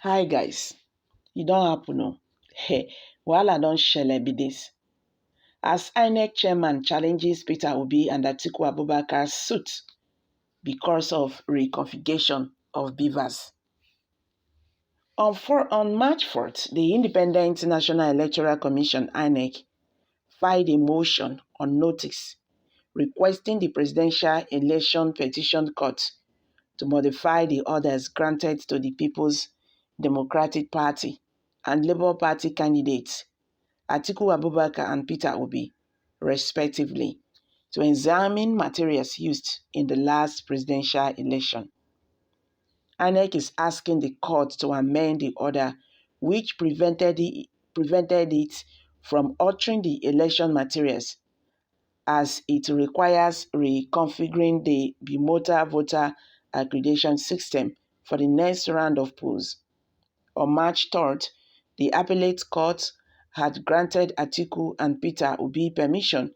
Hi guys, e don happen o. Wahala don shele be dis. As INEC chairman challenges Peter Obi and Atiku Abubakar's suit because of reconfiguration of BVAS. On March 4th, the Independent National Electoral Commission (INEC) filed a motion on notice requesting the Presidential Election Petition Court to modify the orders granted to the People's Democratic Party and Labour Party candidates Atiku Abubakar and Peter Obi, respectively, to examine materials used in the last presidential election. INEC is asking the court to amend the order which prevented it from altering the election materials, as it requires reconfiguring the bimotor voter accreditation system for the next round of polls. On March 3rd, the appellate court had granted Atiku and Peter Obi permission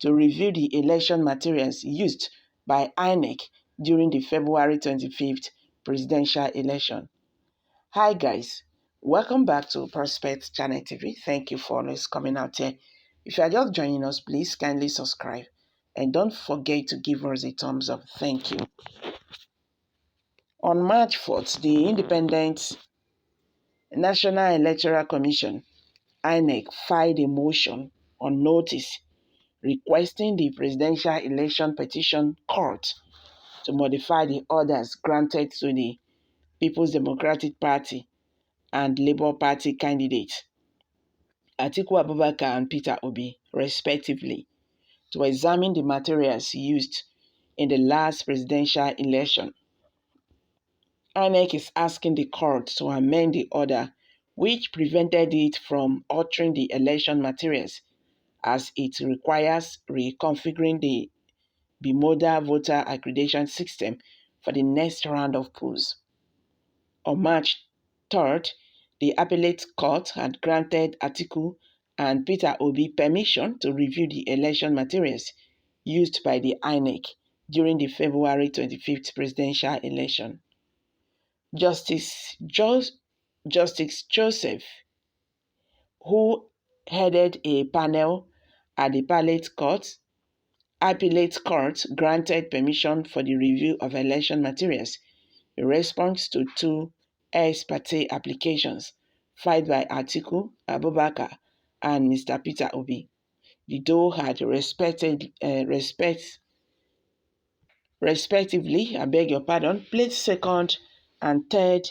to review the election materials used by INEC during the February 25th presidential election. Hi guys, welcome back to Prospect Channel TV. Thank you for always coming out here. If you are just joining us, please kindly subscribe and don't forget to give us a thumbs up. Thank you. On March 4th, the Independent National Electoral Commission (INEC) filed a motion on notice requesting the Presidential Election Petition Court to modify the orders granted to the People's Democratic Party and Labour Party candidates Atiku Abubakar and Peter Obi, respectively, to examine the materials used in the last presidential election. INEC is asking the court to amend the order which prevented it from altering the election materials, as it requires reconfiguring the bimodal voter accreditation system for the next round of polls. On March 3rd, the appellate court had granted Atiku and Peter Obi permission to review the election materials used by the INEC during the February 25th presidential election. Justice Joseph, who headed a panel at the appellate court, granted permission for the review of election materials in response to two ex parte applications filed by Atiku Abubakar and Mr. Peter Obi. The duo had respectively, placed second and third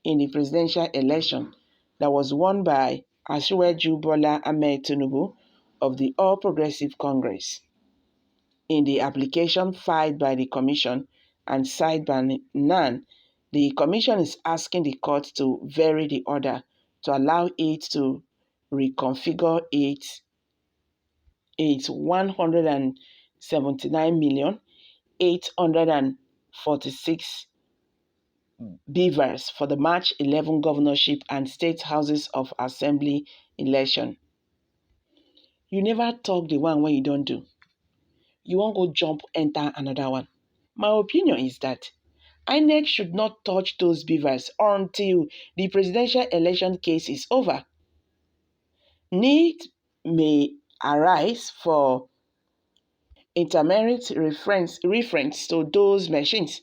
in the presidential election that was won by Asiwaju Bola Ahmed Tinubu of the All Progressive Congress. In the application filed by the Commission and signed by NAN, the Commission is asking the court to vary the order to allow it to reconfigure its 179,846 BVAS for the March 11 governorship and state houses of assembly election. You never talk the one when you don't do. You won't go jump, enter another one. My opinion is that INEC should not touch those BVAS until the presidential election case is over. Need may arise for intermerit reference to those machines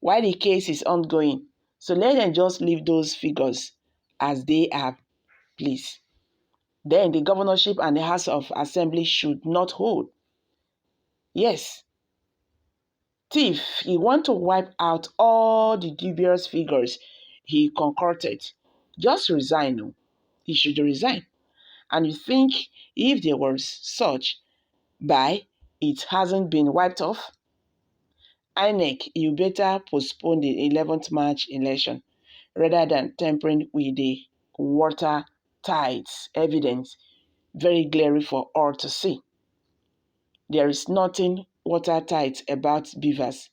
while the case is ongoing. So let them just leave those figures as they are, please. Then the governorship and the House of Assembly should not hold. Yes, Thief, he want to wipe out all the dubious figures he concocted. Just resign. No? He should resign. And you think if there was such, it hasn't been wiped off? INEC, you better postpone the 11th March election rather than tampering with the watertight evidence, very glaring for all to see. There is nothing watertight about BVAS.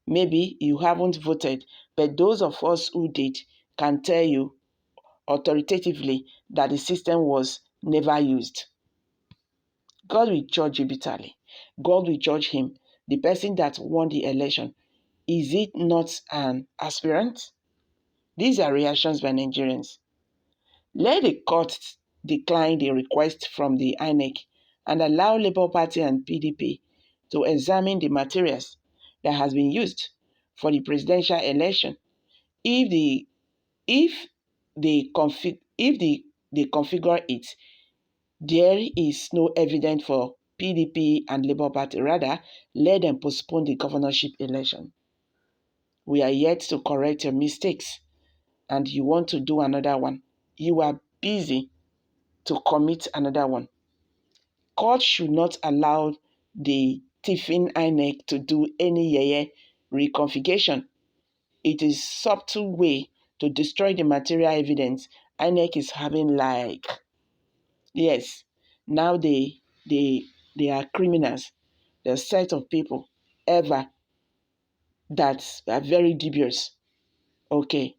Maybe you haven't voted, but those of us who did can tell you authoritatively that the system was never used. God will judge you bitterly. God will judge him. The person that won the election, is it not an aspirant? These are reactions by Nigerians. Let the court decline the request from the INEC and allow Labour Party and PDP to examine the materials that has been used for the presidential election. If they configure it, there is no evidence for PDP and Labour Party. Rather, let them postpone the governorship election. We are yet to correct your mistakes, and you want to do another one. You are busy to commit another one. Court should not allow the thieving INEC to do any reconfiguration. It is subtle way to destroy the material evidence INEC is having. Like, yes, now they are criminals. The set of people ever that are very dubious. Okay,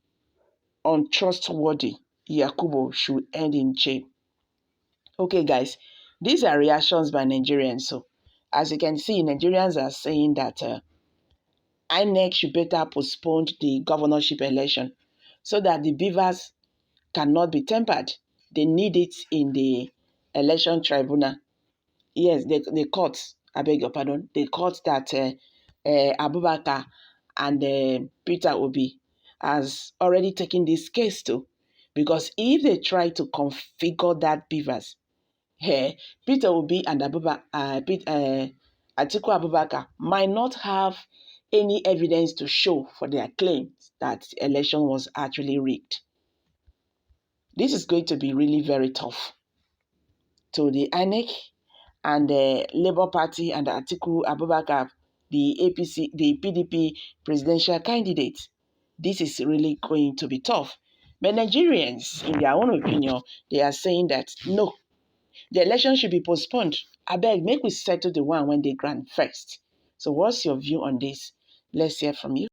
untrustworthy. Yakubu should end in jail. Okay, guys, these are reactions by Nigerians. So, as you can see, Nigerians are saying that INEC should better postpone the governorship election so that the BVAS cannot be tempered. They need it in the election tribunal. Yes, the court, I beg your pardon, the court that Abubakar and Peter Obi has already taken this case to. Because if they try to configure that BVAS, Peter Obi and Atiku Abubakar might not have any evidence to show for their claims that the election was actually rigged. This is going to be really very tough to the INEC and the Labour Party and Atiku Abubakar, the APC, the PDP presidential candidate. This is really going to be tough. But Nigerians, in their own opinion, they are saying that no, the election should be postponed. I beg, make we settle the one when they grant first. So what's your view on this? Let's hear from you.